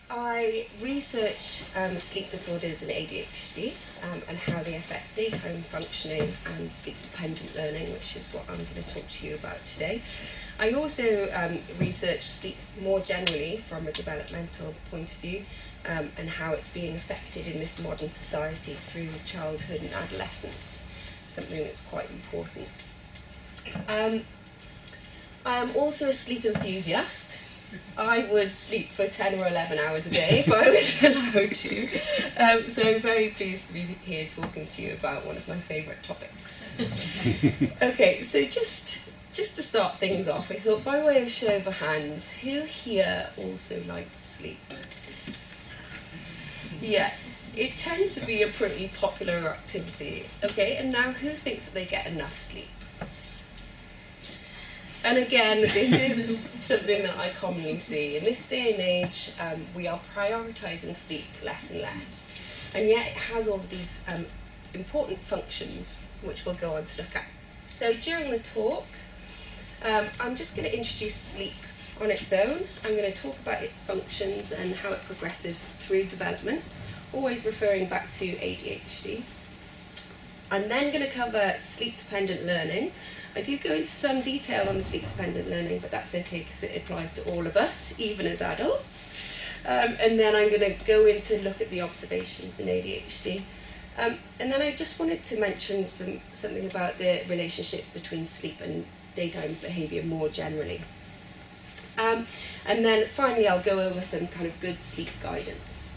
I research sleep disorders and ADHD and how they affect daytime functioning and sleep-dependent learning, which is what I'm going to talk to you about today. I also research sleep more generally from a developmental point of view and how it's being affected in this modern society through childhood and adolescence, something that's quite important. I am also a sleep enthusiast. I would sleep for 10 or 11 hours a day if I was allowed to. So I'm very pleased to be here talking to you about one of my favourite topics. Okay, so just to start things off, I thought by way of show of hands, who here also likes sleep? Yeah, it tends to be a pretty popular activity. Okay, and now who thinks that they get enough sleep? And again, this is something that I commonly see. In this day and age, we are prioritising sleep less and less. And yet it has all of these important functions, which we'll go on to look at. So during the talk, I'm just going to introduce sleep on its own. I'm going to talk about its functions and how it progresses through development, always referring back to ADHD. I'm then going to cover sleep-dependent learning. I do go into some detail on the sleep-dependent learning, but that's okay because it applies to all of us, even as adults. And then I'm going to go into look at the observations in ADHD. And then I just wanted to mention something about the relationship between sleep and daytime behaviour more generally. And then finally I'll go over some kind of good sleep guidance.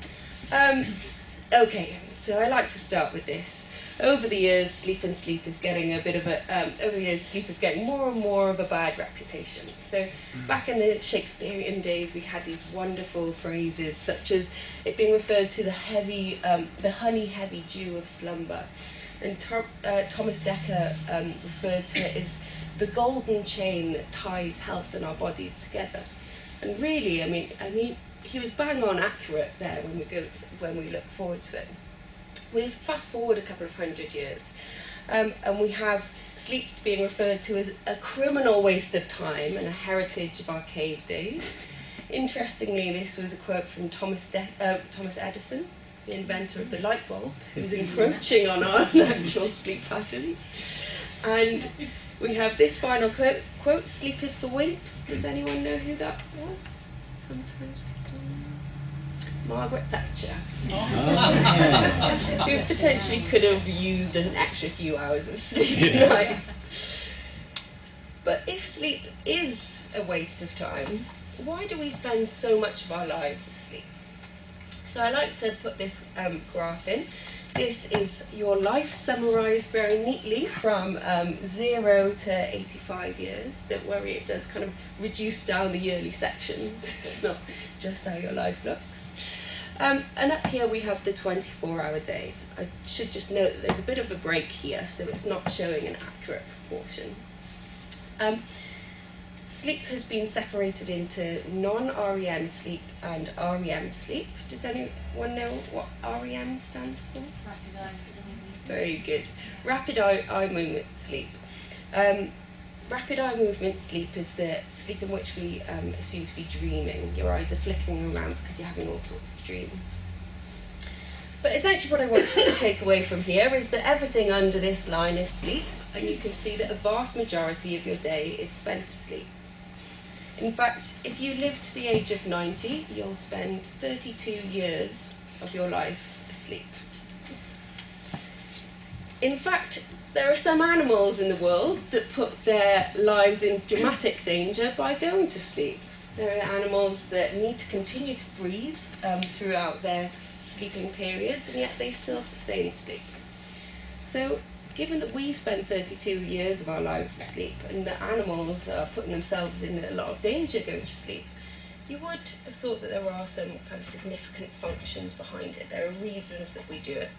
Okay, so I like to start with this. Over the years, sleep is getting a bit of a, sleep is getting more and more of a bad reputation. So back in the Shakespearean days, we had these wonderful phrases such as it being referred to the honey-heavy dew of slumber. And Thomas Dekker referred to it as the golden chain that ties health and our bodies together. And really, I mean, he was bang on accurate there when we look forward to it. We fast forward a couple of 100 years, and we have sleep being referred to as a criminal waste of time and a heritage of our cave days. Interestingly, this was a quote from Thomas Edison, the inventor of the light bulb, who was encroaching on our natural sleep patterns. And we have this final quote, sleep is for wimps. Does anyone know who that was? Sometimes people know. Margaret Thatcher. Who potentially could have used an extra few hours of sleep a night. But if sleep is a waste of time, why do we spend so much of our lives asleep? So I like to put this graph in. This is your life summarised very neatly from 0 to 85 years. Don't worry, it does kind of reduce down the yearly sections. It's not just how your life looks. And up here we have the 24-hour day. I should just note that there's a bit of a break here, so it's not showing an accurate proportion. Sleep has been separated into non-REM sleep and REM sleep. Does anyone know what REM stands for? Rapid eye movement. Very good. Rapid eye movement sleep. Rapid eye movement sleep is the sleep in which we assume to be dreaming. Your eyes are flickering around because you're having all sorts of dreams. But essentially what I want to take away from here is that everything under this line is sleep, and you can see that a vast majority of your day is spent asleep. In fact, if you live to the age of 90, you'll spend 32 years of your life asleep. In fact, there are some animals in the world that put their lives in dramatic danger by going to sleep. There are animals that need to continue to breathe throughout their sleeping periods, and yet they still sustain sleep. So, given that we spend 32 years of our lives asleep, and the animals are putting themselves in a lot of danger going to sleep, you would have thought that there are some kind of significant functions behind it. There are reasons that we do it.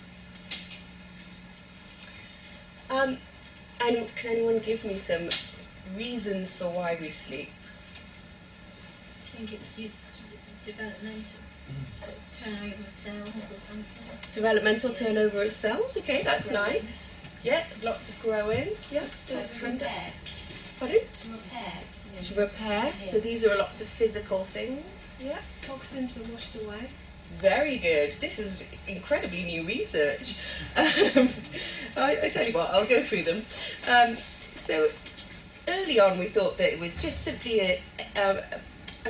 And can anyone give me some reasons for why we sleep? I think it's developmental. So turnover of cells or something. Developmental turnover of cells, okay, that's nice. Yeah, lots of growing. Yeah, To repair. Pardon? To repair. To repair, so these are lots of physical things. Yeah. Toxins are washed away. Very good. This is incredibly new research. I tell you what, I'll go through them. So early on we thought that it was just simply a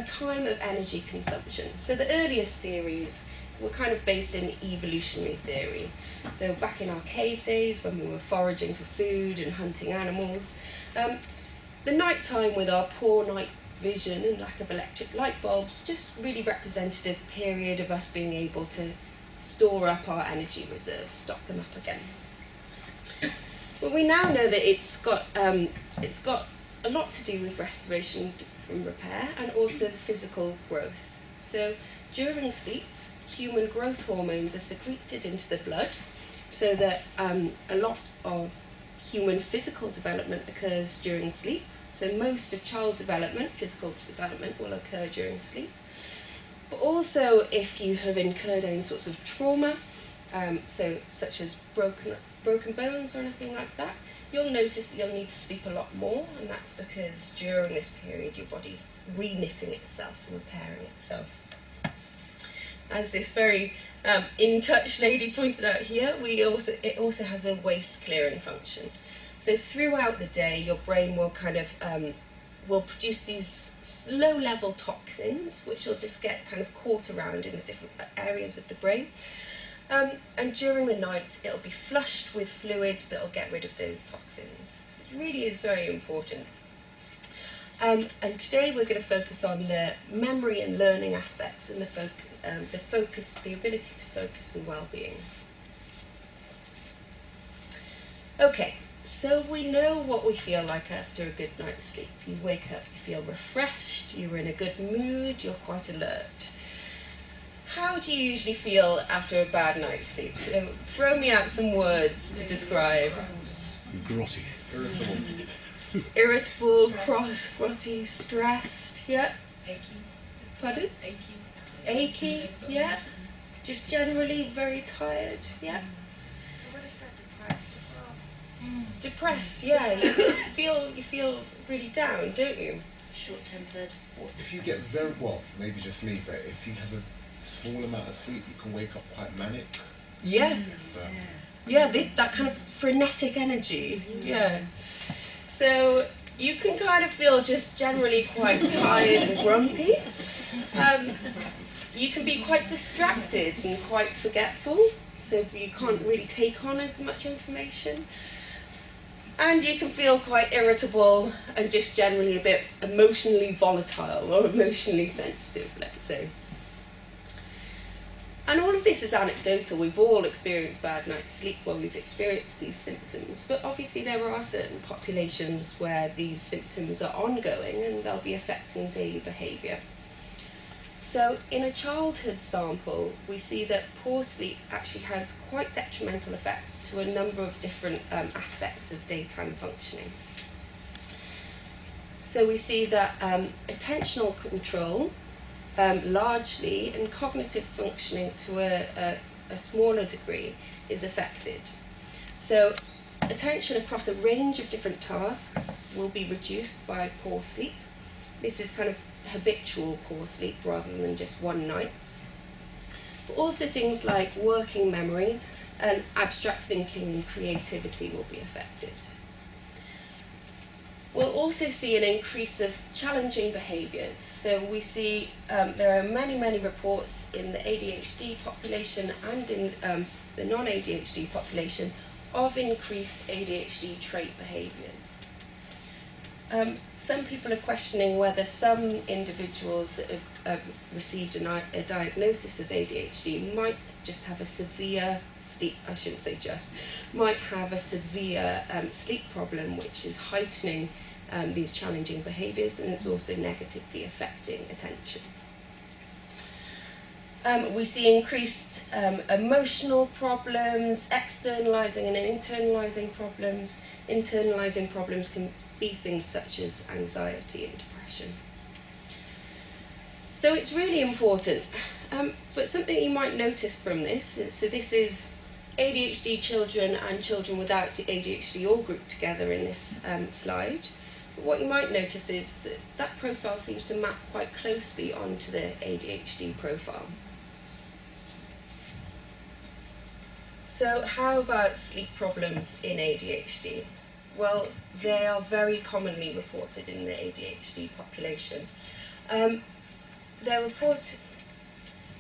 time of energy consumption. So the earliest theories were kind of based in evolutionary theory. So back in our cave days when we were foraging for food and hunting animals, the night time with our poor night vision and lack of electric light bulbs just really represented a period of us being able to store up our energy reserves, stock them up again. But we now know that it's got a lot to do with restoration and repair and also physical growth. So during sleep, human growth hormones are secreted into the blood so that a lot of human physical development occurs during sleep. So most of child development, physical development, will occur during sleep. But also if you have incurred any sorts of trauma, such as broken bones or anything like that, you'll notice that you'll need to sleep a lot more, and that's because during this period your body's re-knitting itself and repairing itself. As this very in-touch lady pointed out here, it also has a waste clearing function. So throughout the day, your brain will will produce these low-level toxins, which will just get kind of caught around in the different areas of the brain. And during the night, it'll be flushed with fluid that'll get rid of those toxins. So it really is very important. And today we're going to focus on the memory and learning aspects and the ability to focus and well-being. Okay. So we know what we feel like after a good night's sleep. You wake up, you feel refreshed, you're in a good mood, you're quite alert. How do you usually feel after a bad night's sleep? So throw me out some words to describe. Grotty. Irritable, cross, grotty, stressed, yeah? Achy. Pardon? Achy, yeah? Just generally very tired, yeah? What is that, depressed as well? Depressed, yeah. You feel really down, don't you? Short-tempered. Well, if you get maybe just me, but if you have a small amount of sleep, you can wake up quite manic. Yeah. Yeah, that kind of frenetic energy. Yeah. So you can kind of feel just generally quite tired and grumpy. You can be quite distracted and quite forgetful, so you can't really take on as much information. And you can feel quite irritable and just generally a bit emotionally volatile or emotionally sensitive, let's say. And all of this is anecdotal. We've all experienced bad night's sleep while we've experienced these symptoms, but obviously there are certain populations where these symptoms are ongoing and they'll be affecting daily behaviour. So in a childhood sample, we see that poor sleep actually has quite detrimental effects to a number of different aspects of daytime functioning. So we see that attentional control, largely, and cognitive functioning to a smaller degree is affected. So attention across a range of different tasks will be reduced by poor sleep. This is kind of habitual poor sleep rather than just one night. But also things like working memory and abstract thinking and creativity will be affected. We'll also see an increase of challenging behaviours. So we see there are many reports in the ADHD population and in the non-ADHD population of increased ADHD trait behaviours. Some people are questioning whether some individuals that have received a diagnosis of ADHD might just have a severe sleep, might have a severe sleep problem which is heightening these challenging behaviours, and it's also negatively affecting attention. We see increased emotional problems, externalising and internalising problems. Internalising problems can be things such as anxiety and depression. So it's really important. But something you might notice from this, so this is ADHD children and children without ADHD all grouped together in this slide. what you might notice is that that profile seems to map quite closely onto the ADHD profile. So how about sleep problems in ADHD? Well, they are very commonly reported in the ADHD population.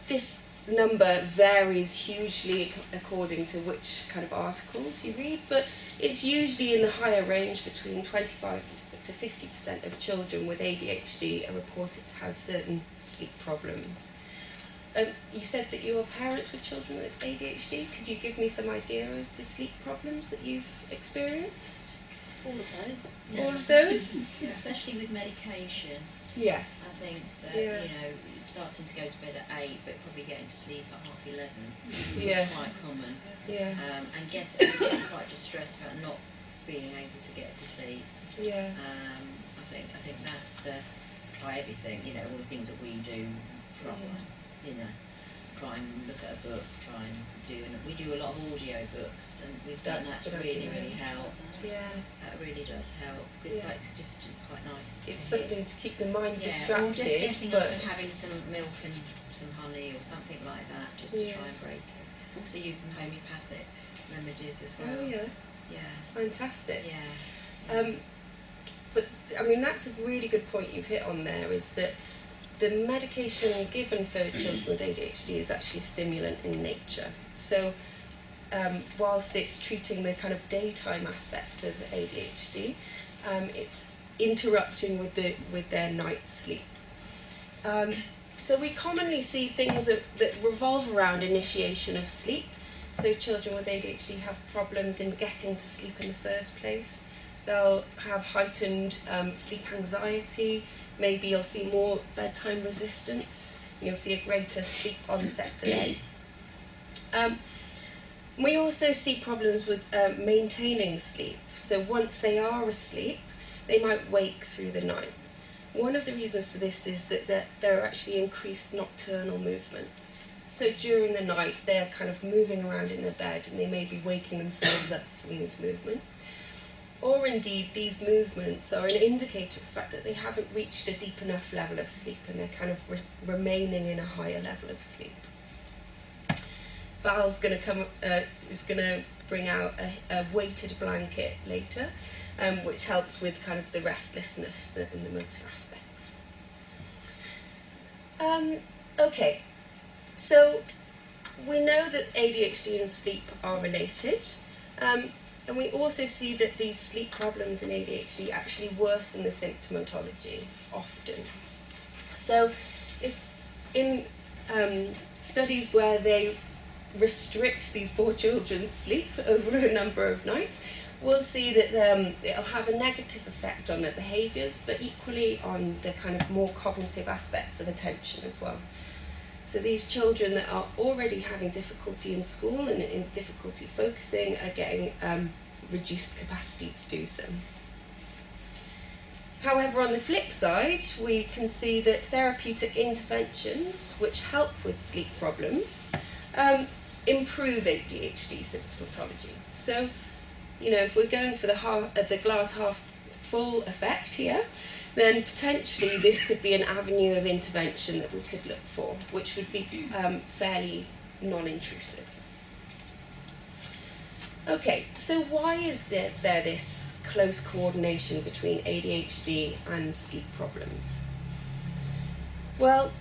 This number varies hugely according to which kind of articles you read, but it's usually in the higher range. Between 25 to 50% of children with ADHD are reported to have certain sleep problems. You said that you were parents with children with ADHD. Could you give me some idea of the sleep problems that you've experienced? All of those. All of those? Especially with medication. Yes. I think that, starting to go to bed at 8 but probably getting to sleep at 11:30 is quite common. Yeah. And get quite distressed about not being able to get to sleep. Yeah. I think that's try everything, all the things that we do, try and look at a book, we do a lot of audio books, and we've done that's really helped. Yeah. That really does help. It's it's quite nice. It's something to keep the mind distracted. Or just getting up and having some milk and some honey or something like that, just to try and break it. Also use some homeopathic remedies as well. Oh yeah. Yeah. Fantastic. Yeah. But I mean, that's a really good point you've hit on there, is that the medication given for children with ADHD is actually stimulant in nature. So whilst it's treating the kind of daytime aspects of ADHD, it's interrupting with their night sleep. So we commonly see things that revolve around initiation of sleep. So children with ADHD have problems in getting to sleep in the first place. They'll have heightened sleep anxiety. Maybe you'll see more bedtime resistance. You'll see a greater sleep onset delay. We also see problems with maintaining sleep. So once they are asleep, they might wake through the night. One of the reasons for this is that there are actually increased nocturnal movements. So during the night, they're kind of moving around in their bed, and they may be waking themselves up from these movements. Or indeed, these movements are an indicator of the fact that they haven't reached a deep enough level of sleep, and they're kind of remaining in a higher level of sleep. Val's going to is going to bring out a weighted blanket later, which helps with kind of the restlessness and the motor aspects. Okay, so we know that ADHD and sleep are related. And we also see that these sleep problems in ADHD actually worsen the symptomatology often. So if in studies where they restrict these poor children's sleep over a number of nights, we'll see that it'll have a negative effect on their behaviours, but equally on the kind of more cognitive aspects of attention as well. So these children that are already having difficulty in school and in difficulty focusing are getting reduced capacity to do so. However, on the flip side, we can see that therapeutic interventions which help with sleep problems improve ADHD symptomatology. So, if we're going for the glass half full effect here, then potentially this could be an avenue of intervention that we could look for, which would be fairly non-intrusive. Okay, so why is there this close coordination between ADHD and sleep problems? Well,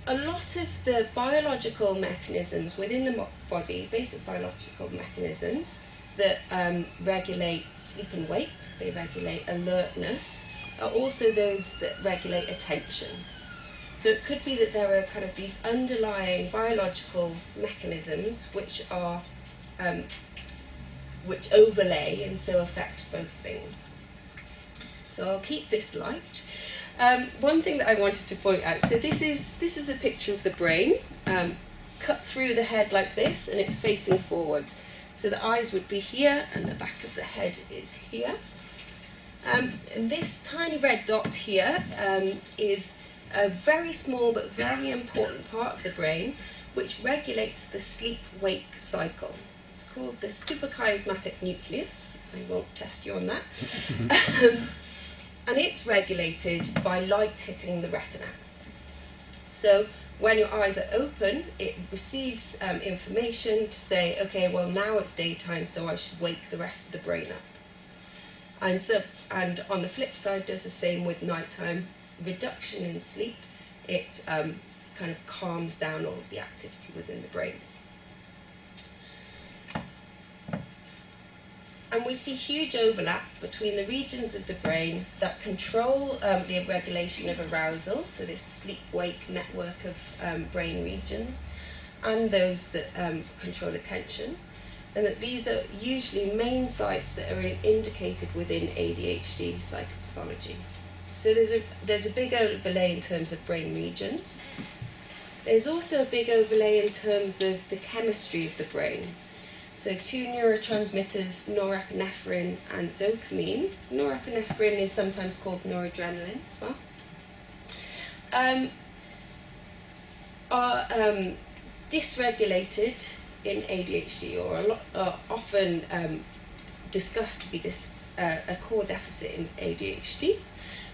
a lot of the biological mechanisms within the body, basic biological mechanisms that regulate sleep and wake, they regulate alertness, are also those that regulate attention. So it could be that there are kind of these underlying biological mechanisms which are which overlay and so affect both things. So I'll keep this light. One thing that I wanted to point out, so this is a picture of the brain, cut through the head like this, and it's facing forward. So the eyes would be here, and the back of the head is here. And this tiny red dot here is a very small but very important part of the brain which regulates the sleep-wake cycle. It's called the suprachiasmatic nucleus. I won't test you on that. and it's regulated by light hitting the retina. So when your eyes are open, it receives information to say, okay, well now it's daytime, so I should wake the rest of the brain up. And on the flip side, does the same with nighttime reduction in sleep. It kind of calms down all of the activity within the brain. And we see huge overlap between the regions of the brain that control the regulation of arousal, so this sleep-wake network of brain regions, and those that control attention, and that these are usually main sites that are indicated within ADHD psychopathology. So there's a big overlay in terms of brain regions. There's also a big overlay in terms of the chemistry of the brain. So two neurotransmitters, norepinephrine and dopamine. Norepinephrine is sometimes called noradrenaline as well. Are dysregulated in ADHD, or are often discussed to be a core deficit in ADHD,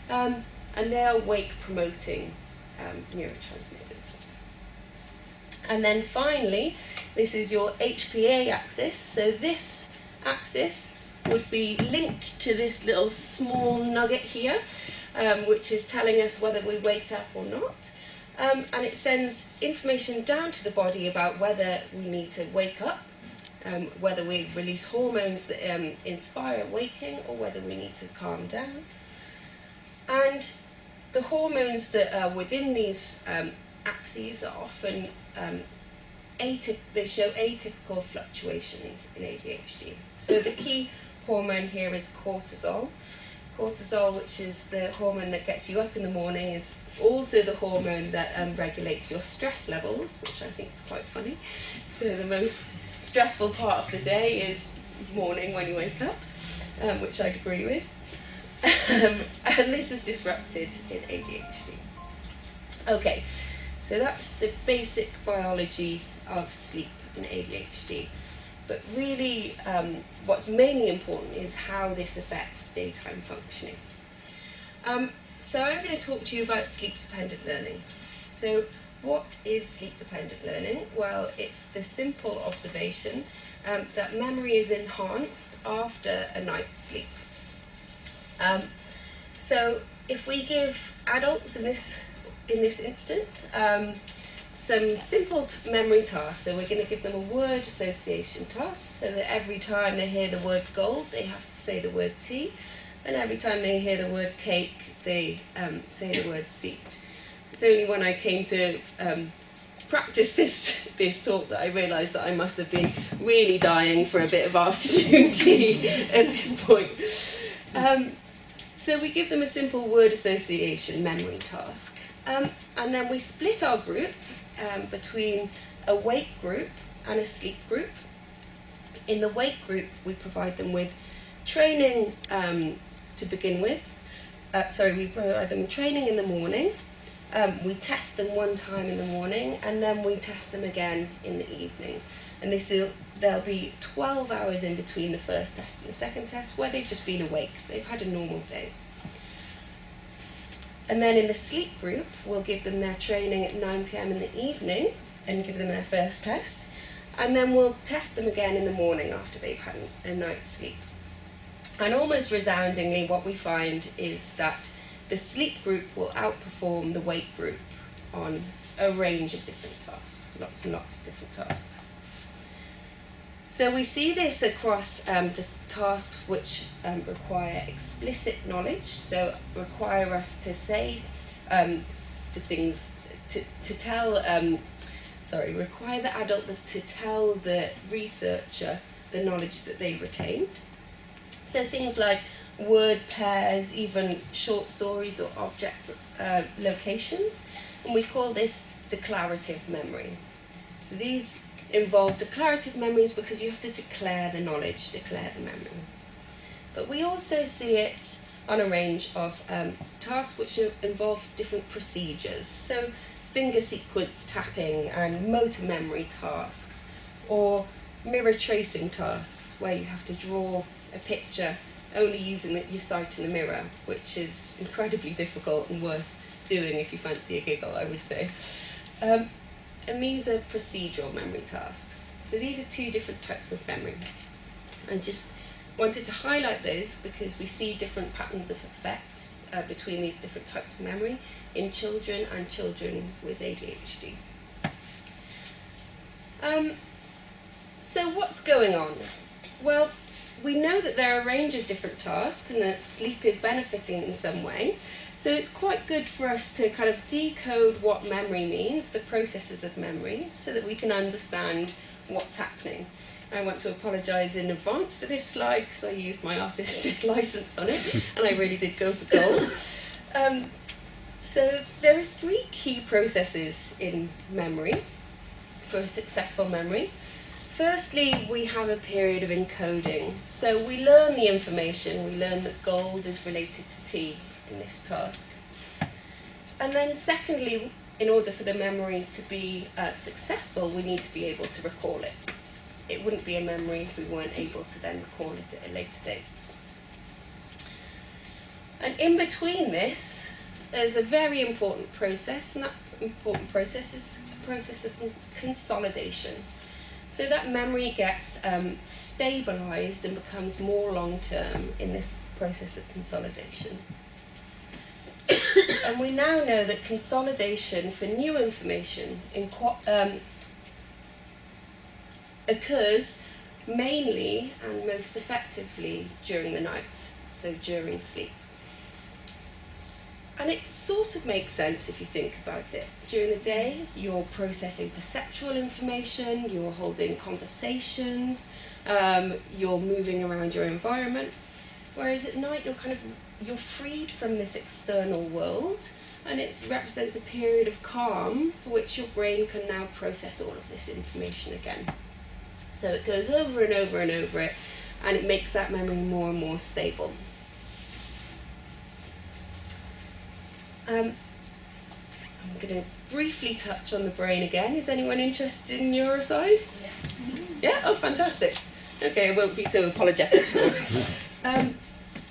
and they are wake-promoting neurotransmitters. And then finally, this is your HPA axis. So this axis would be linked to this little small nugget here, which is telling us whether we wake up or not. And it sends information down to the body about whether we need to wake up, whether we release hormones that inspire waking, or whether we need to calm down. And the hormones that are within these axes are often they show atypical fluctuations in ADHD. So the key hormone here is cortisol. Cortisol, which is the hormone that gets you up in the morning, is also the hormone that regulates your stress levels, which I think is quite funny. So the most stressful part of the day is morning when you wake up, which I'd agree with. And this is disrupted in ADHD. Okay, so that's the basic biology of sleep in ADHD. But really, what's mainly important is how this affects daytime functioning. So I'm going to talk to you about sleep-dependent learning. So what is sleep-dependent learning? Well, it's the simple observation that memory is enhanced after a night's sleep. So if we give adults in this instance some simple memory tasks, so we're going to give them a word association task, so that every time they hear the word gold, they have to say the word tea, and every time they hear the word cake, they say the word seat. It's only when I came to practice this talk that I realised that I must have been really dying for a bit of afternoon tea at this point. So we give them a simple word association memory task. And then we split our group between a wake group and a sleep group. In the wake group, we provide them with training to begin with. We provide them training in the morning. We test them one time in the morning, and then we test them again in the evening. And there'll be 12 hours in between the first test and the second test where they've just been awake. They've had a normal day. And then in the sleep group, we'll give them their training at 9 p.m. in the evening and give them their first test. And then we'll test them again in the morning after they've had a night's sleep. And almost resoundingly, what we find is that the sleep group will outperform the wake group on a range of different tasks, lots and lots of different tasks. So we see this across tasks which require explicit knowledge, so require us to say the things, require the adult to tell the researcher the knowledge that they've retained. So things like word pairs, even short stories or object locations, and we call this declarative memory. So these involve declarative memories because you have to declare the knowledge, declare the memory. But we also see it on a range of tasks which involve different procedures. So finger sequence tapping and motor memory tasks, or mirror tracing tasks where you have to draw a picture only using your sight in the mirror, which is incredibly difficult and worth doing if you fancy a giggle, I would say. And these are procedural memory tasks. So these are two different types of memory. And just wanted to highlight those because we see different patterns of effects between these different types of memory in children and children with ADHD. So what's going on? Well, we know that there are a range of different tasks and that sleep is benefiting in some way. So it's quite good for us to kind of decode what memory means, the processes of memory, so that we can understand what's happening. I want to apologise in advance for this slide because I used my artistic licence on it and I really did go for gold. So there are three key processes in memory for a successful memory. Firstly, we have a period of encoding. So we learn the information, we learn that gold is related to tea in this task. And then secondly, in order for the memory to be successful, we need to be able to recall it. It wouldn't be a memory if we weren't able to then recall it at a later date. And in between this, there's a very important process, and that important process is the process of consolidation. So that memory gets stabilised and becomes more long-term in this process of consolidation. And we now know that consolidation for new information occurs mainly and most effectively during the night, so during sleep. And it sort of makes sense if you think about it. During the day, you're processing perceptual information, you're holding conversations, you're moving around your environment. Whereas at night, you're freed from this external world, and it represents a period of calm for which your brain can now process all of this information again. So it goes over and over and over it, and it makes that memory more and more stable. I'm going to briefly touch on the brain again. Is anyone interested in neuroscience? Yeah? Oh, fantastic. Okay, I won't be so apologetic.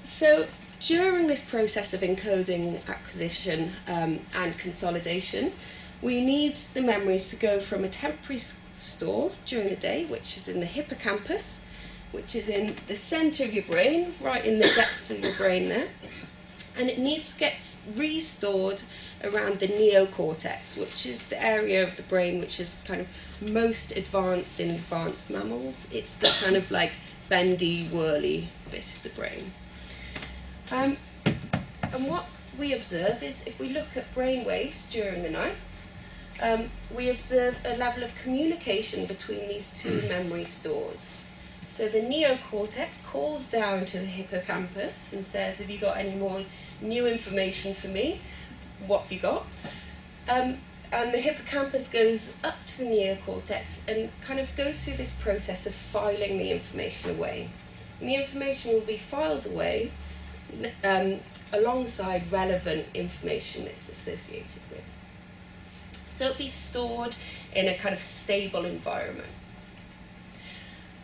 So during this process of encoding, acquisition, and consolidation, we need the memories to go from a temporary store during the day, which is in the hippocampus, which is in the centre of your brain, right in the depths of your brain there. And it needs to get restored around the neocortex, which is the area of the brain which is kind of most advanced in advanced mammals. It's the kind of like bendy, whirly bit of the brain. And what we observe is if we look at brain waves during the night, we observe a level of communication between these two memory stores. So the neocortex calls down to the hippocampus and says, have you got any more new information for me? What have you got? And the hippocampus goes up to the neocortex and kind of goes through this process of filing the information away. And the information will be filed away alongside relevant information it's associated with. So it'll be stored in a kind of stable environment.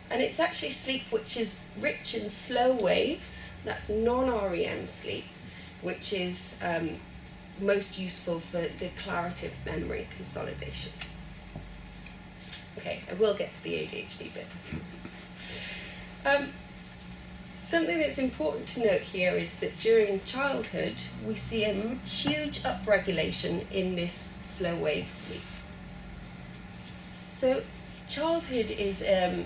And it's actually sleep which is rich in slow waves. That's non-REM sleep, which is most useful for declarative memory consolidation. Okay, I will get to the ADHD bit. Something that's important to note here is that during childhood, we see a huge upregulation in this slow wave sleep. So childhood is a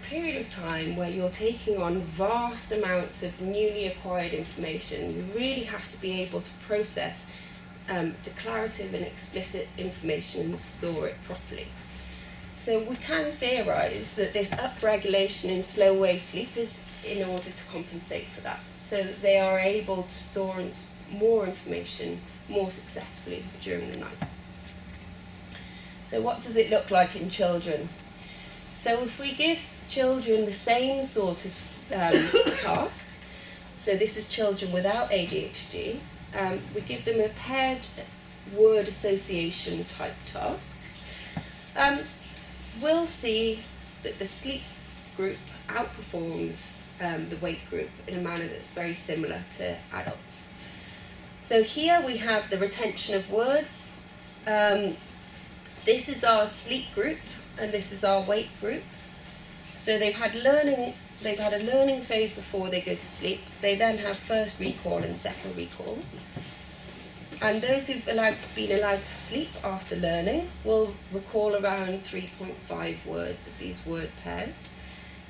period of time where you're taking on vast amounts of newly acquired information. You really have to be able to process declarative and explicit information and store it properly. So we can theorise that this upregulation in slow wave sleep is in order to compensate for that, so that they are able to store more information more successfully during the night. So what does it look like in children? So if we give children the same sort of task, so this is children without ADHD, we give them a paired word association type task, we'll see that the sleep group outperforms the weight group in a manner that's very similar to adults. So here we have the retention of words. This is our sleep group, and this is our weight group. So they've had a learning phase before they go to sleep. They then have first recall and second recall. And those who've been allowed to sleep after learning will recall around 3.5 words of these word pairs.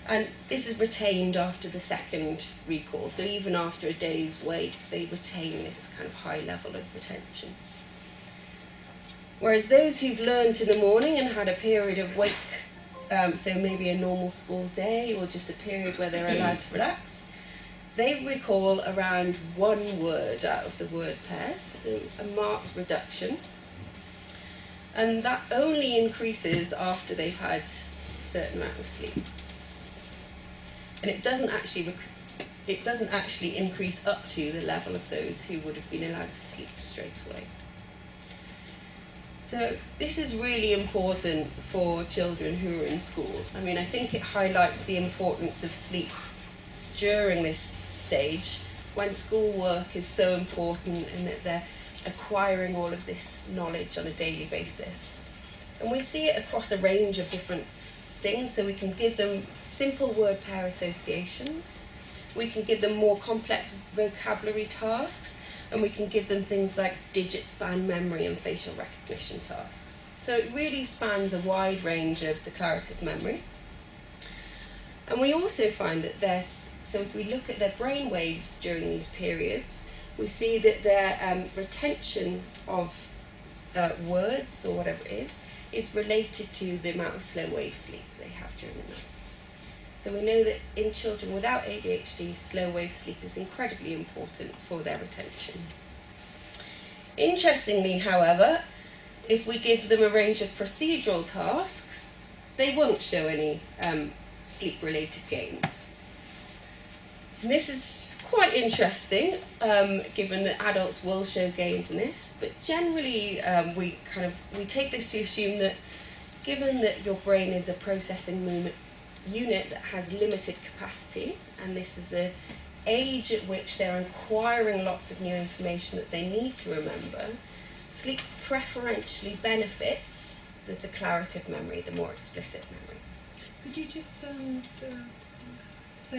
And this is retained after the second recall. So even after a day's wait, they retain this kind of high level of retention. Whereas those who've learned in the morning and had a period of wake, so maybe a normal school day or just a period where they're allowed to relax, they recall around 1 word out of the word pairs, so a marked reduction. And that only increases after they've had a certain amount of sleep. And it doesn't actually increase up to the level of those who would have been allowed to sleep straight away. So this is really important for children who are in school. I mean, I think it highlights the importance of sleep during this stage when schoolwork is so important and that they're acquiring all of this knowledge on a daily basis. And we see it across a range of different things, so we can give them simple word pair associations, we can give them more complex vocabulary tasks, and we can give them things like digit span memory and facial recognition tasks. So it really spans a wide range of declarative memory. And we also find that so if we look at their brain waves during these periods, we see that their retention of words, or whatever it is related to the amount of slow wave sleep they have during the night. So we know that in children without ADHD, slow wave sleep is incredibly important for their retention. Interestingly, however, if we give them a range of procedural tasks, they won't show any sleep-related gains. And this is quite interesting, given that adults will show gains in this, but generally we take this to assume that given that your brain is a processing unit that has limited capacity, and this is an age at which they're acquiring lots of new information that they need to remember, sleep preferentially benefits the declarative memory, the more explicit memory. Could you just say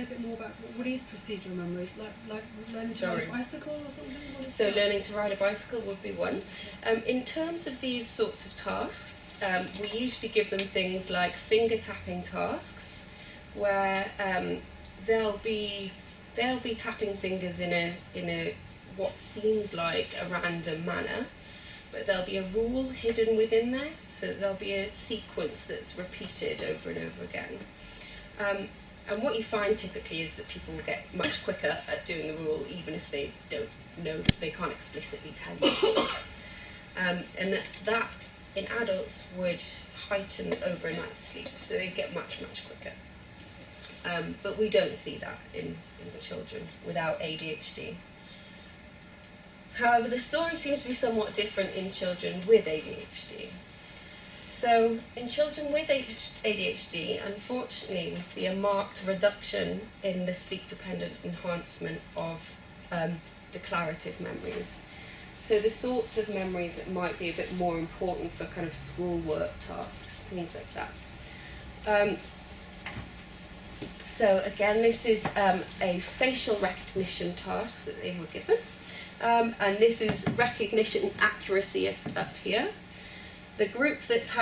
a bit more about what is procedural memory? Like learning to ride a bicycle or something? What is that? Learning to ride a bicycle would be one. In terms of these sorts of tasks, we usually give them things like finger tapping tasks, where they'll be tapping fingers in a what seems like a random manner, but there'll be a rule hidden within there, so there'll be a sequence that's repeated over and over again. And what you find typically is that people will get much quicker at doing the rule, even if they don't know, they can't explicitly tell you. And that in adults would heighten overnight sleep, so they get much, much quicker. But we don't see that in the children without ADHD. However, the story seems to be somewhat different in children with ADHD. So in children with ADHD, unfortunately, we see a marked reduction in the sleep-dependent enhancement of declarative memories. So the sorts of memories that might be a bit more important for kind of schoolwork tasks, things like that. So again, this is a facial recognition task that they were given. And this is recognition accuracy up here. The group that's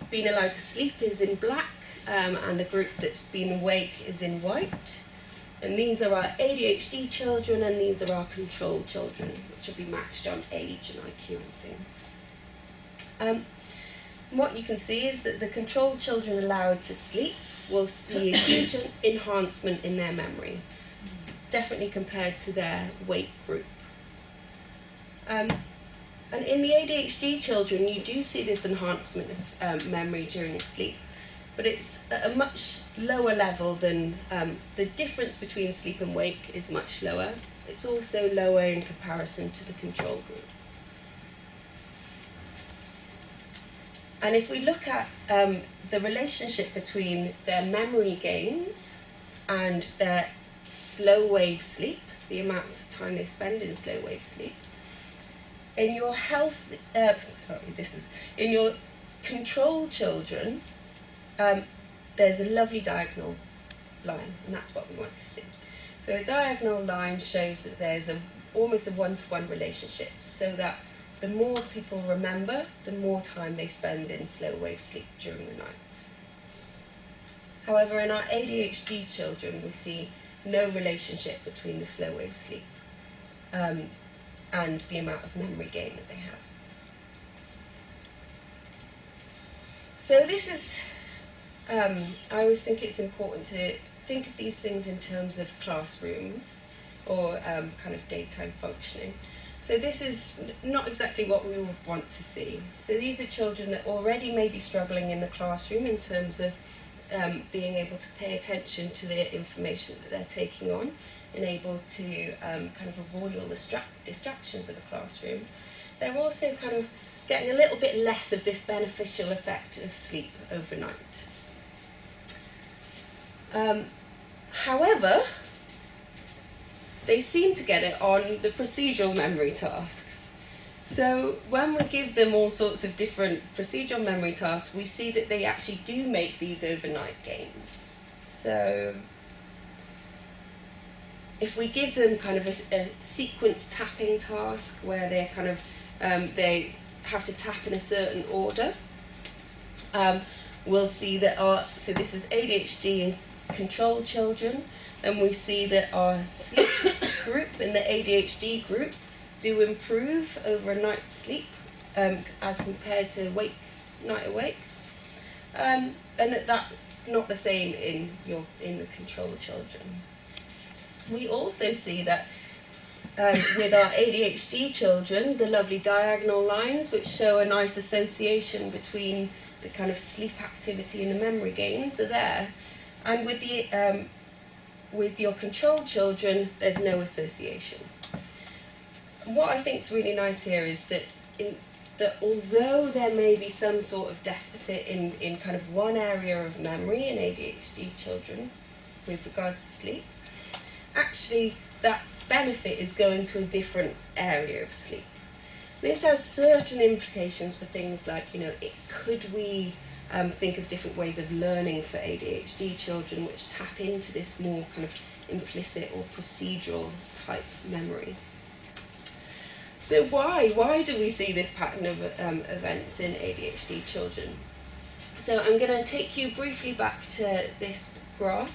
been allowed to sleep is in black, and the group that's been awake is in white. And these are our ADHD children, and these are our control children, which will be matched on age and IQ and things. What you can see is that the control children allowed to sleep will see a huge enhancement in their memory, definitely compared to their weight group. And in the ADHD children, you do see this enhancement of memory during sleep, but it's at a much lower level than the difference between sleep and wake is much lower. It's also lower in comparison to the control group. And if we look at the relationship between their memory gains and their slow wave sleep, so the amount of time they spend in slow wave sleep. In your in your control children, there's a lovely diagonal line, and that's what we want to see. So a diagonal line shows that there's almost a one-to-one relationship, so that the more people remember, the more time they spend in slow wave sleep during the night. However, in our ADHD children, we see no relationship between the slow wave sleep and the amount of memory gain that they have. So this is, I always think it's important to think of these things in terms of classrooms or kind of daytime functioning. So this is not exactly what we would want to see. So these are children that already may be struggling in the classroom in terms of being able to pay attention to the information that they're taking on and able to kind of avoid all the distractions of the classroom. They're also kind of getting a little bit less of this beneficial effect of sleep overnight. However, they seem to get it on the procedural memory tasks. So when we give them all sorts of different procedural memory tasks, we see that they actually do make these overnight gains. So if we give them kind of a sequence tapping task where they're kind of, they have to tap in a certain order, we'll see that so this is ADHD and control children, and we see that our sleep group and the ADHD group do improve over a night's sleep as compared to night awake, and that's not the same in the control children. We also see that with our ADHD children, the lovely diagonal lines which show a nice association between the kind of sleep activity and the memory gains are there, and with your control children, there's no association. What I think is really nice here is that although there may be some sort of deficit in kind of one area of memory in ADHD children with regards to sleep, actually that benefit is going to a different area of sleep. This has certain implications for things like, could we think of different ways of learning for ADHD children which tap into this more kind of implicit or procedural type memory. So why do we see this pattern of events in ADHD children? So I'm going to take you briefly back to this graph.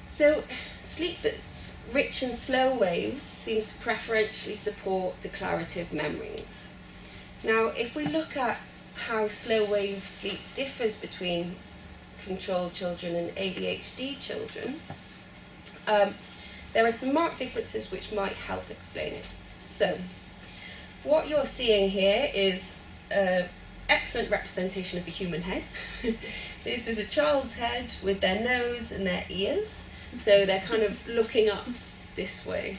So sleep that's rich in slow waves seems to preferentially support declarative memories. Now, if we look at how slow wave sleep differs between control children and ADHD children, there are some marked differences which might help explain it. So, what you're seeing here is an excellent representation of a human head. This is a child's head with their nose and their ears, so they're kind of looking up this way.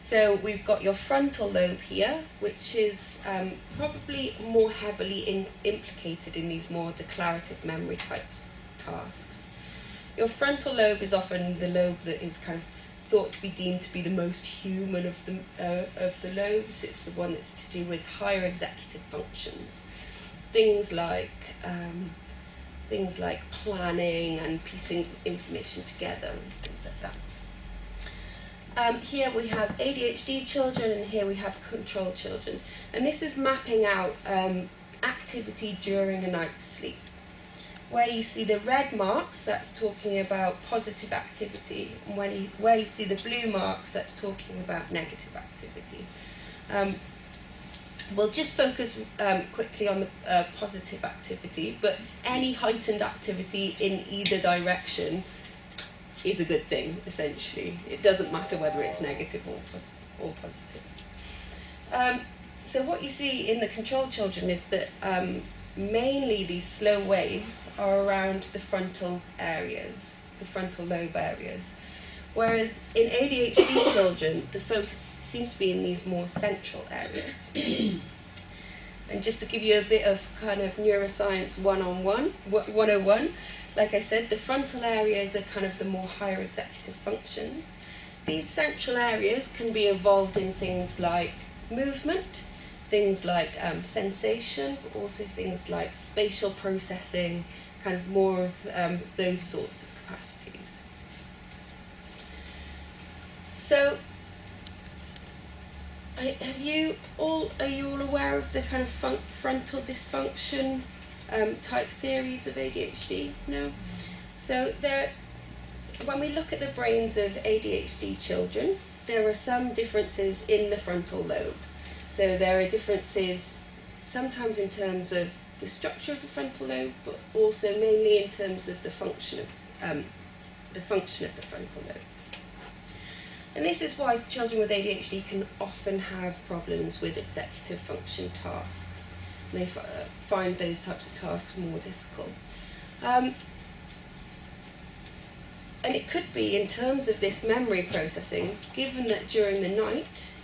So we've got your frontal lobe here, which is probably more heavily implicated in these more declarative memory types tasks. Your frontal lobe is often the lobe that is kind of thought to be deemed to be the most human of the lobes. It's the one that's to do with higher executive functions, things like planning and piecing information together and things like that. Here we have ADHD children, and here we have control children. And this is mapping out activity during a night's sleep. Where you see the red marks, that's talking about positive activity. And where you see the blue marks, that's talking about negative activity. We'll just focus quickly on the positive activity, but any heightened activity in either direction is a good thing, essentially. It doesn't matter whether it's negative or positive. So what you see in the control children is that mainly these slow waves are around the frontal areas, the frontal lobe areas. Whereas in ADHD children, the focus seems to be in these more central areas. And just to give you a bit of kind of neuroscience 101, like I said, the frontal areas are kind of the more higher executive functions. These central areas can be involved in things like movement, things like sensation, but also things like spatial processing, kind of more of those sorts of capacities. So, are you all aware of the kind of frontal dysfunction type theories of ADHD? No? So when we look at the brains of ADHD children, there are some differences in the frontal lobe. So there are differences sometimes in terms of the structure of the frontal lobe, but also mainly in terms of the function of the frontal lobe. And this is why children with ADHD can often have problems with executive function tasks. They find those types of tasks more difficult. And it could be in terms of this memory processing, given that during the night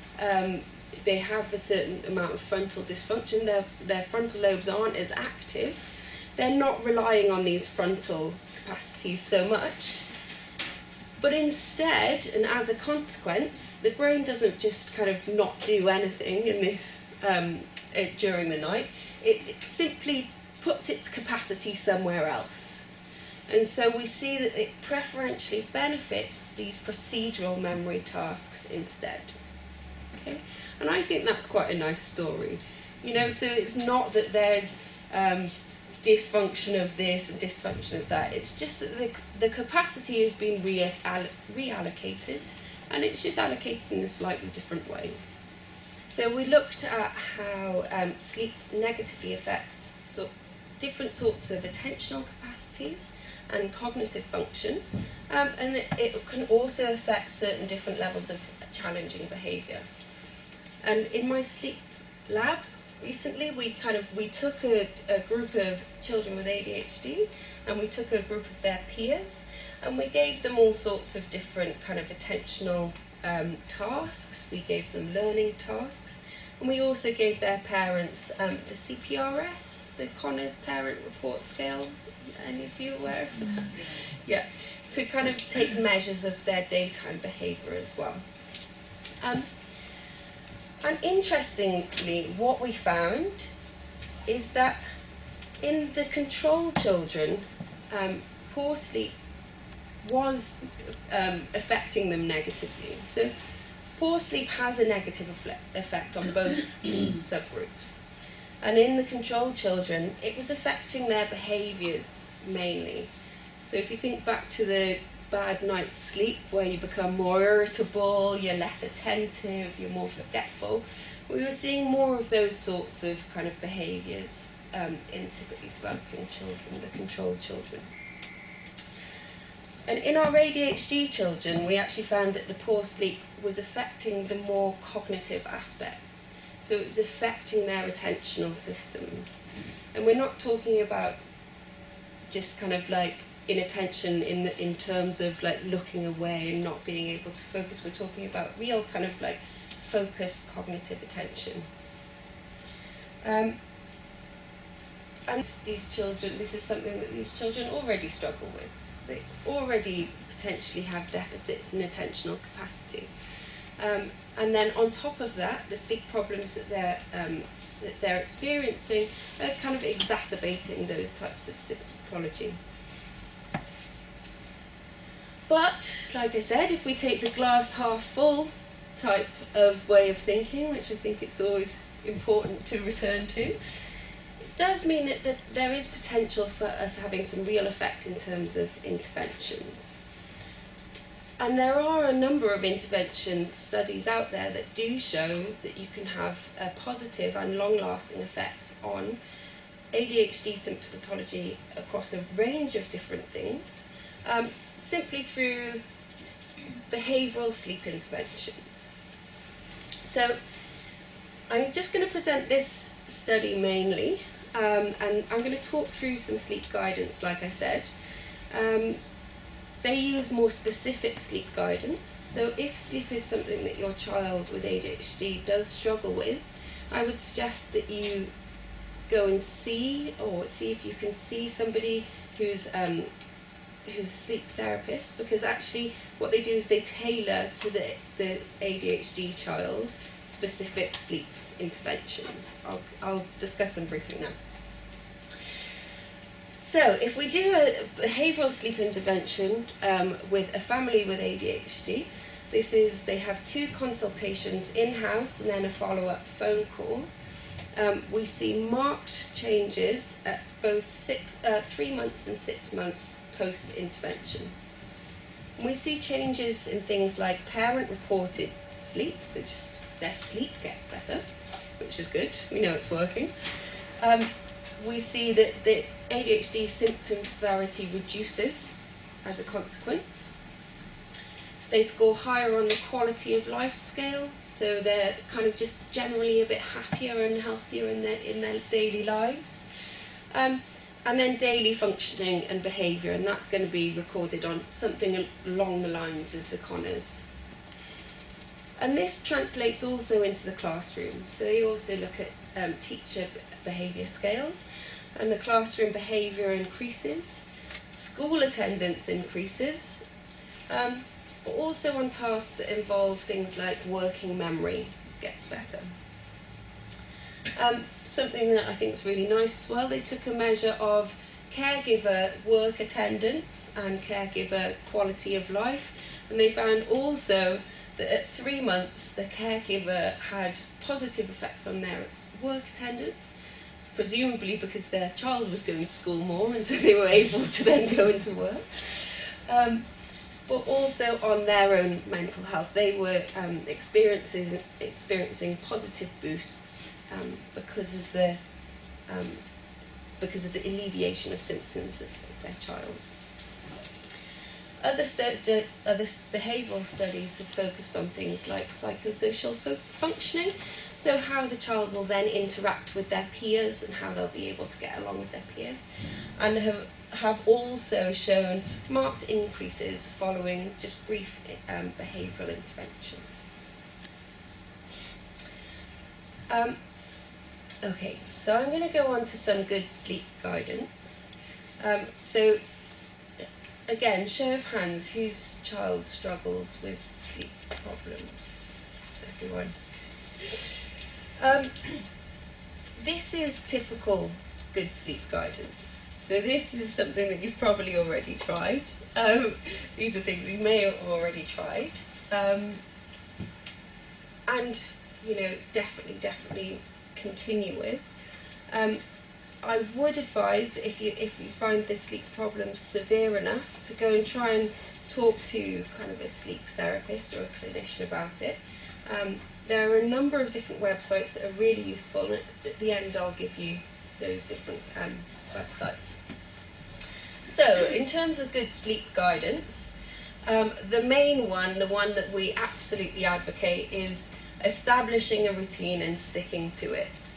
they have a certain amount of frontal dysfunction, their frontal lobes aren't as active, they're not relying on these frontal capacities so much. But instead, and as a consequence, the brain doesn't just kind of not do anything in this during the night. It simply puts its capacity somewhere else. And so we see that it preferentially benefits these procedural memory tasks instead. Okay? And I think that's quite a nice story. You know, so it's not that there's dysfunction of this and dysfunction of that. It's just that the capacity has been reallocated, and it's just allocated in a slightly different way. So we looked at how sleep negatively affects different sorts of attentional capacities and cognitive function, and it can also affect certain different levels of challenging behaviour. And in my sleep lab recently, we took a group of children with ADHD, and we took a group of their peers, and we gave them all sorts of different kind of attentional tasks. We gave them learning tasks, and we also gave their parents the CPRS, the Connors Parent Report Scale. Any of you aware of that? Yeah, to kind of take measures of their daytime behaviour as well. And interestingly, what we found is that in the control children, poor sleep was affecting them negatively. So poor sleep has a negative effect on both subgroups. And in the control children, it was affecting their behaviours mainly. So if you think back to the bad night's sleep, where you become more irritable, you're less attentive, you're more forgetful, we were seeing more of those sorts of kind of behaviours in typically developing children, the controlled children. And in our ADHD children, we actually found that the poor sleep was affecting the more cognitive aspects. So it was affecting their attentional systems. And we're not talking about just kind of like inattention in terms of like looking away and not being able to focus. We're talking about real kind of like focused cognitive attention. And these children, this is something that these children already struggle with. So they already potentially have deficits in attentional capacity. And then on top of that, the sleep problems that they're experiencing are kind of exacerbating those types of symptomatology. But, like I said, if we take the glass half full type of way of thinking, which I think it's always important to return to, it does mean that there is potential for us having some real effect in terms of interventions. And there are a number of intervention studies out there that do show that you can have a positive and long-lasting effects on ADHD symptomatology across a range of different things, simply through behavioural sleep interventions. So I'm just going to present this study mainly, and I'm going to talk through some sleep guidance, like I said. They use more specific sleep guidance. So if sleep is something that your child with ADHD does struggle with, I would suggest that you go and see if you can see somebody who's a sleep therapist, because actually what they do is they tailor to the ADHD child specific sleep interventions. I'll discuss them briefly now. So if we do a behavioural sleep intervention with a family with ADHD, they have 2 consultations in-house and then a follow-up phone call. We see marked changes at both 3 months and 6 months post-intervention. We see changes in things like parent-reported sleep, so just their sleep gets better, which is good, we know it's working. We see that the ADHD symptom severity reduces as a consequence. They score higher on the quality of life scale, so they're kind of just generally a bit happier and healthier in their daily lives. And then daily functioning and behaviour, and that's going to be recorded on something along the lines of the Connors. And this translates also into the classroom. So they also look at teacher behaviour scales, and the classroom behaviour increases, school attendance increases, but also on tasks that involve things like working memory gets better. Something that I think is really nice as well, they took a measure of caregiver work attendance and caregiver quality of life, and they found also that at 3 months the caregiver had positive effects on their work attendance, presumably because their child was going to school more and so they were able to then go into work. But also on their own mental health. They were experiencing positive boosts because of the alleviation of symptoms of their child. Other behavioural studies have focused on things like psychosocial functioning, so how the child will then interact with their peers and how they'll be able to get along with their peers, and have also shown marked increases following just brief behavioural interventions. Okay, so I'm going to go on to some good sleep guidance. So again, show of hands, whose child struggles with sleep problems? Yes, everyone. This is typical good sleep guidance. So this is something that you've probably already tried. These are things you may have already tried. And, definitely continue with. I would advise that if you find the sleep problem severe enough, to go and try and talk to kind of a sleep therapist or a clinician about it. There are a number of different websites that are really useful, and at the end I'll give you those different websites. So, in terms of good sleep guidance, the main one, the one that we absolutely advocate, is establishing a routine and sticking to it.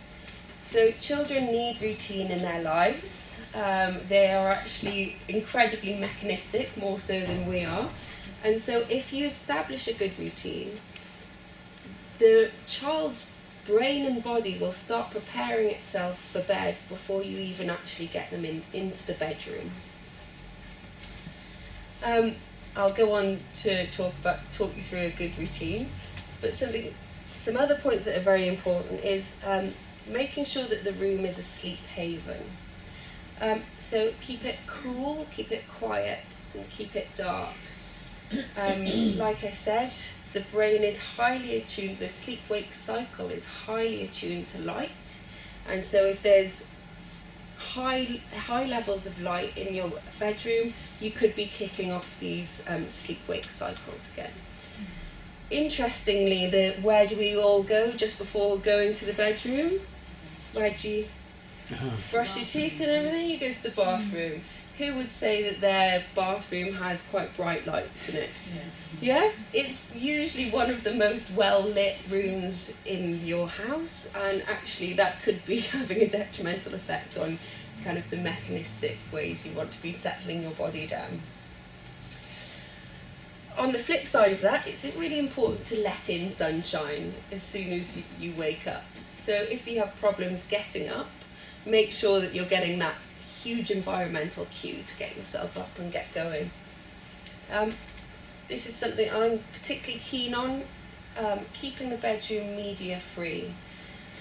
So children need routine in their lives. They are actually incredibly mechanistic, more so than we are. And so if you establish a good routine, the child's brain and body will start preparing itself for bed before you even actually get them into the bedroom. I'll go on to talk you through a good routine, but some other points that are very important is making sure that the room is a sleep haven. So keep it cool, keep it quiet, and keep it dark. Like I said, the brain is highly attuned, the sleep-wake cycle is highly attuned to light, and so if there's high levels of light in your bedroom, you could be kicking off these sleep-wake cycles again. Interestingly, where do we all go just before going to the bedroom? Where do you brush your teeth and everything? You go to the bathroom. Who would say that their bathroom has quite bright lights in it? Yeah? It's usually one of the most well-lit rooms in your house, and actually that could be having a detrimental effect on kind of the mechanistic ways you want to be settling your body down. On the flip side of that, it's really important to let in sunshine as soon as you wake up. So if you have problems getting up, make sure that you're getting that huge environmental cue to get yourself up and get going. This is something I'm particularly keen on, keeping the bedroom media free.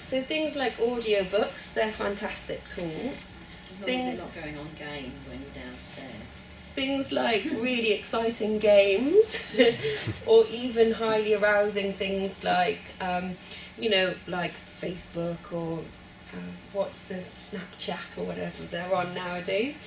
So things like audiobooks, they're fantastic tools. As long as they're not going on games when you're downstairs. Things like really exciting games, or even highly arousing things like, like Facebook or what's the Snapchat or whatever they're on nowadays.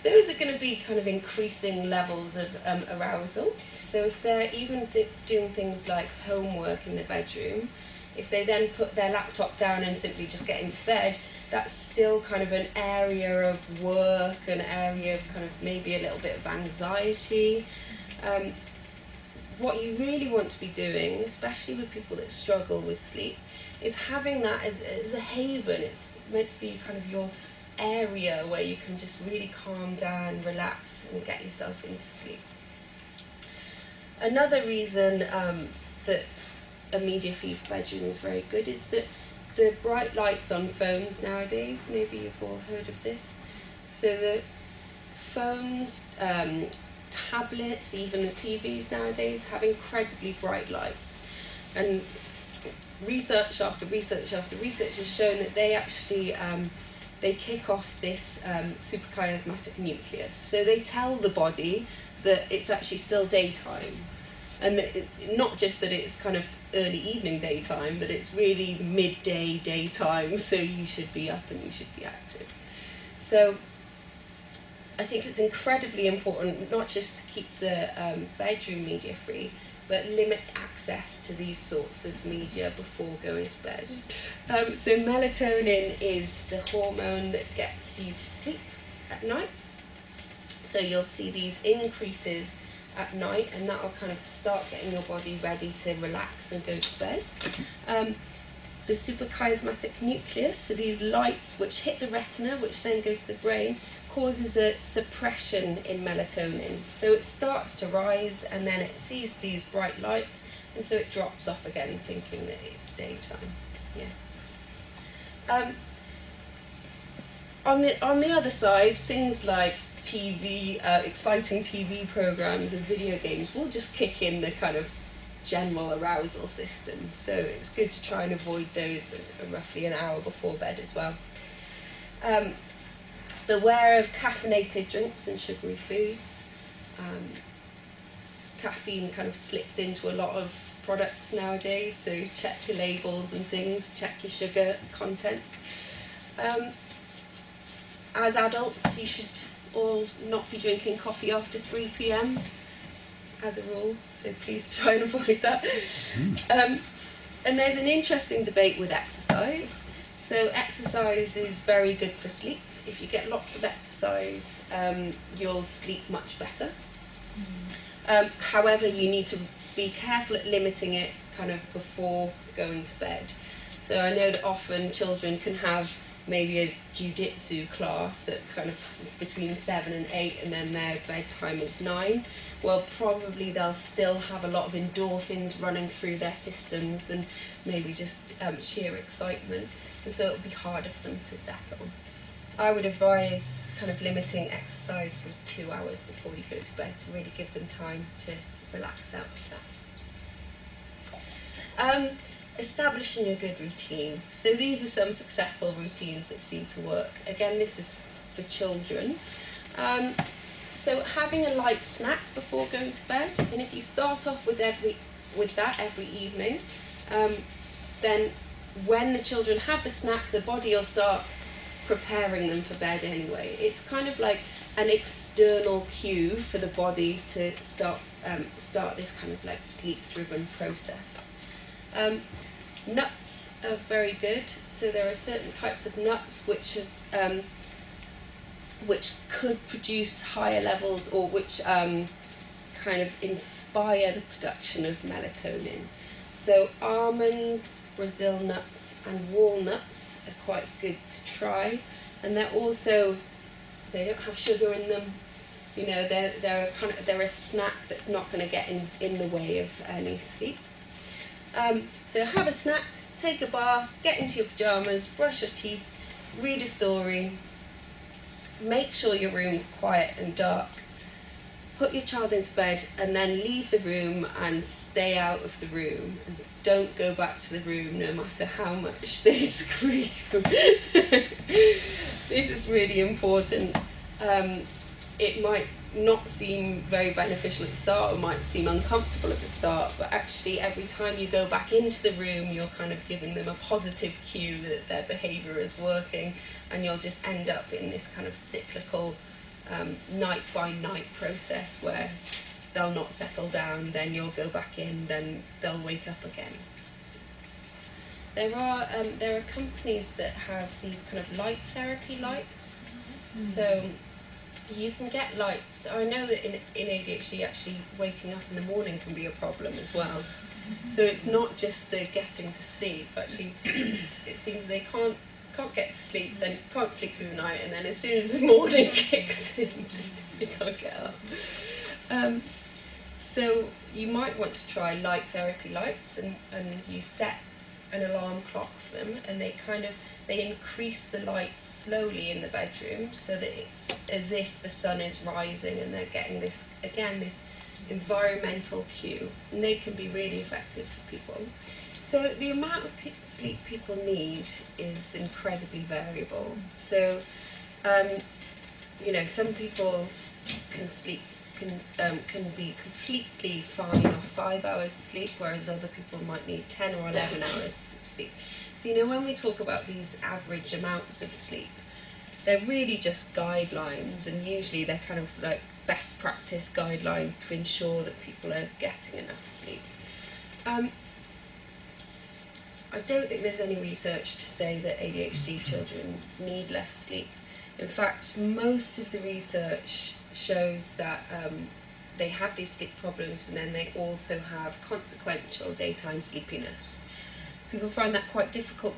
Those are going to be kind of increasing levels of arousal. So if they're even doing things like homework in the bedroom, if they then put their laptop down and simply just get into bed, that's still kind of an area of work, an area of kind of maybe a little bit of anxiety. What you really want to be doing, especially with people that struggle with sleep, is having that as a haven. It's meant to be kind of your area where you can just really calm down, relax, and get yourself into sleep. Another reason that a media-free bedroom is very good is that the bright lights on phones nowadays, maybe you've all heard of this, so the phones, tablets, even the TVs nowadays have incredibly bright lights, and research after research after research has shown that they actually they kick off this suprachiasmatic nucleus. So they tell the body that it's actually still daytime. And not just that it's kind of early evening daytime, that it's really midday daytime, so you should be up and you should be active. So I think it's incredibly important not just to keep the bedroom media free, but limit access to these sorts of media before going to bed. So melatonin is the hormone that gets you to sleep at night. So you'll see these increases at night, and that will kind of start getting your body ready to relax and go to bed. The suprachiasmatic nucleus, so these lights which hit the retina, which then goes to the brain, causes a suppression in melatonin. So it starts to rise and then it sees these bright lights, and so it drops off again thinking that it's daytime. Yeah. On the other side, things like TV, exciting TV programs and video games will just kick in the kind of general arousal system. So it's good to try and avoid those roughly an hour before bed as well. Beware of caffeinated drinks and sugary foods. Caffeine kind of slips into a lot of products nowadays, so check your labels and things, check your sugar content. As adults, you should all not be drinking coffee after 3 p.m. as a rule, so please try and avoid that. And there's an interesting debate with exercise. So exercise is very good for sleep. If you get lots of exercise, you'll sleep much better. However, you need to be careful at limiting it kind of before going to bed. So I know that often children can have maybe a jiu-jitsu class at kind of between 7 and 8, and then their bedtime is 9. Well, probably they'll still have a lot of endorphins running through their systems and maybe just sheer excitement, and so it'll be harder for them to settle. I would advise kind of limiting exercise for 2 hours before you go to bed to really give them time to relax out of that. Establishing a good routine. So these are some successful routines that seem to work. Again, this is for children. So having a light snack before going to bed, and if you start off with that every evening, then when the children have the snack, the body will start preparing them for bed anyway. It's kind of like an external cue for the body to start this kind of like sleep-driven process. Nuts are very good. So there are certain types of nuts which could produce higher levels, or which kind of inspire the production of melatonin. So almonds, Brazil nuts and walnuts are quite good to try, and they don't have sugar in them. You know, they're a snack that's not going to get in the way of any sleep. So have a snack, take a bath, get into your pyjamas, brush your teeth, read a story, make sure your room's quiet and dark, put your child into bed, and then leave the room and stay out of the room. And don't go back to the room no matter how much they scream. This is really important. It might not seem very beneficial at the start, or might seem uncomfortable at the start, but actually every time you go back into the room, you're kind of giving them a positive cue that their behaviour is working, and you'll just end up in this kind of cyclical night by night process where they'll not settle down, then you'll go back in, then they'll wake up again. There are companies that have these kind of light therapy lights. So you can get lights. I know that in ADHD actually waking up in the morning can be a problem as well. So it's not just the getting to sleep. Actually, it seems they can't get to sleep, then can't sleep through the night, and then as soon as the morning kicks in, they can't get up. So you might want to try light therapy lights, and you set an alarm clock for them, and they increase the lights slowly in the bedroom so that it's as if the sun is rising, and they're getting this environmental cue, and they can be really effective for people. So the amount of sleep people need is incredibly variable. So, some people can sleep, can be completely fine off 5 hours sleep, whereas other people might need 10 or 11 hours of sleep. So, when we talk about these average amounts of sleep, they're really just guidelines, and usually they're kind of like best practice guidelines to ensure that people are getting enough sleep. I don't think there's any research to say that ADHD children need less sleep. In fact, most of the research shows that they have these sleep problems, and then they also have consequential daytime sleepiness. People find that quite difficult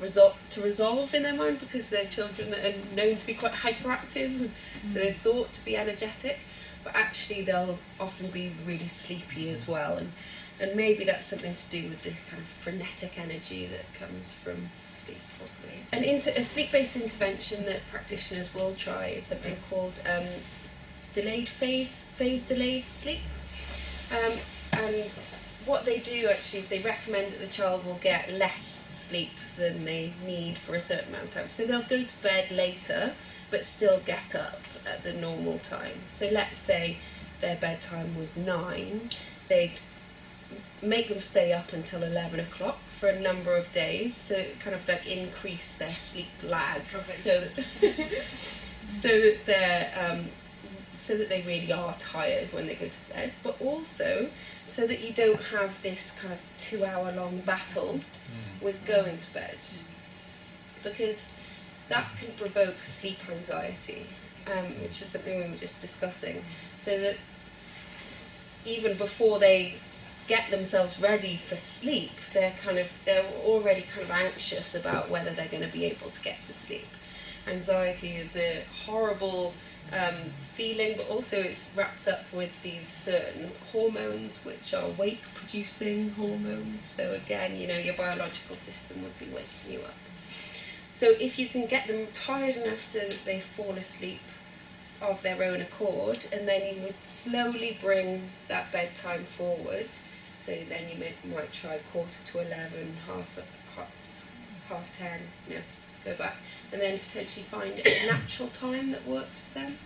to resolve in their mind because they're children that are known to be quite hyperactive, so they're thought to be energetic, but actually they'll often be really sleepy as well. And maybe that's something to do with the kind of frenetic energy that comes from sleep, probably. And a sleep-based intervention that practitioners will try is something called phase-delayed sleep. And what they do actually is they recommend that the child will get less sleep than they need for a certain amount of time. So they'll go to bed later, but still get up at the normal time. So let's say their bedtime was 9, they'd make them stay up until 11 o'clock for a number of days, so kind of like increase their sleep lag, so that they really are tired when they go to bed, but also so that you don't have this kind of 2-hour-long battle with going to bed, because that can provoke sleep anxiety, which is something we were just discussing, so that even before they get themselves ready for sleep, they're already kind of anxious about whether they're going to be able to get to sleep. Anxiety is a horrible feeling, but also it's wrapped up with these certain hormones which are wake-producing hormones. So again, your biological system would be waking you up. So if you can get them tired enough so that they fall asleep of their own accord, and then you would slowly bring that bedtime forward. So then you might try 11:15, half 10, go back, and then potentially find a natural time that works for them.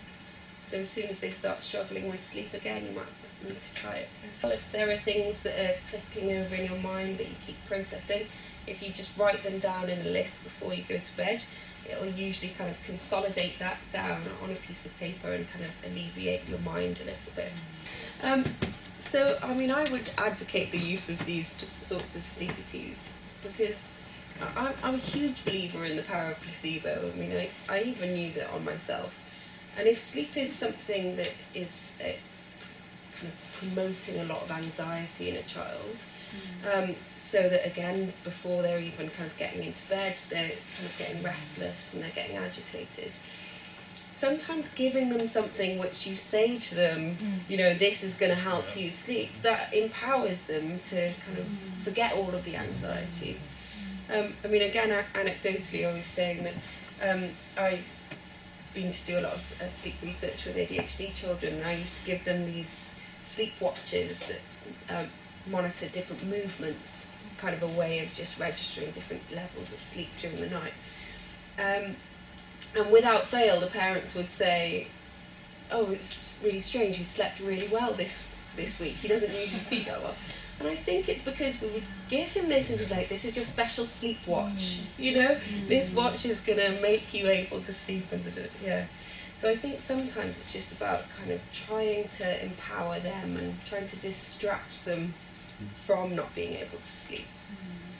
So as soon as they start struggling with sleep again, you might need to try it. If there are things that are clicking over in your mind that you keep processing, if you just write them down in a list before you go to bed, it will usually kind of consolidate that down on a piece of paper and kind of alleviate your mind a little bit. So, I would advocate the use of these sorts of sleepy teas, because I'm a huge believer in the power of placebo. I even use it on myself. And if sleep is something that is kind of promoting a lot of anxiety in a child, so that again, before they're even kind of getting into bed, they're kind of getting restless and they're getting agitated, sometimes giving them something which you say to them, this is going to help you sleep, that empowers them to kind of forget all of the anxiety. Again, anecdotally, I was saying that I've been to do a lot of sleep research with ADHD children, and I used to give them these sleep watches that monitor different movements, kind of a way of just registering different levels of sleep during the night. And without fail, the parents would say, "Oh, it's really strange, he slept really well this week. He doesn't usually sleep that well." And I think it's because we would give him this and be like, "This is your special sleep watch, you know? This watch is going to make you able to sleep." And yeah. So I think sometimes it's just about kind of trying to empower them and trying to distract them from not being able to sleep.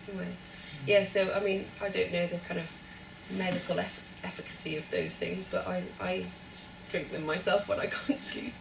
Anyway. Yeah, so I mean, I don't know the kind of medical efficacy of those things, but I drink them myself when I can't sleep.